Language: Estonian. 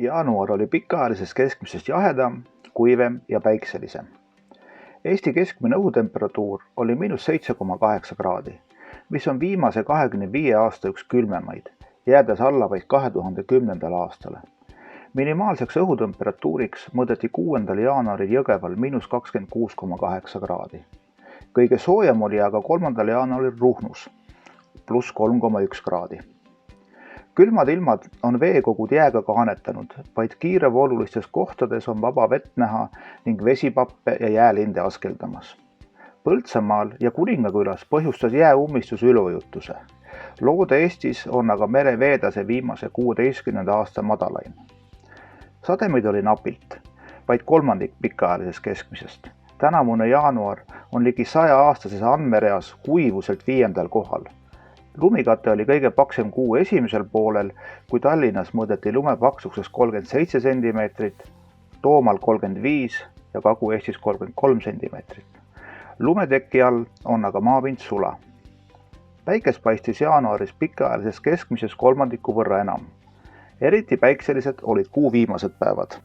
Jaanuar oli pikaajalisest keskmisest jahedam, kuivem ja päikselisem. Eesti keskmine õhutemperatuur oli –7,8 kraadi, mis on viimase 25 aasta üks külmemaid, jäädes alla vaid 2010. aastale. Minimaalseks õhutemperatuuriks mõõdeti 6. jaanuaril Jõgeval –26,8 kraadi. Kõige soojem oli aga 3. jaanuaril Ruhnus +3,1 kraadi. Külmad ilmad on veekogud jääga kaanetanud, vaid kiirevoolulistes kohtades on vaba vett näha ning vesipappe ja jäälinde askeldamas. Põltsamaal ja Kuningakülas põhjustas jääummistus üleujutuse. Loode Eestis on aga mere veetase viimase 16 aasta madalaim. Sademeid oli napilt, vaid kolmandik pikaajalisest keskmisest. Tänavune jaanuar on ligi 100-aastases andmereas kuivuselt 5. kohal. Lumikate oli kõige paksem kuu esimesel poolel, kui Tallinnas mõõdeti lume paksukseks 37 cm, Toomaal 35 ja Kagu-Eestis 33 cm. Lumeteki all on aga maapind sula. Päikes paistis jaanuaris pikaajalisest keskmisest kolmandiku võrra enam. Eriti päikselised olid kuu viimased päevad.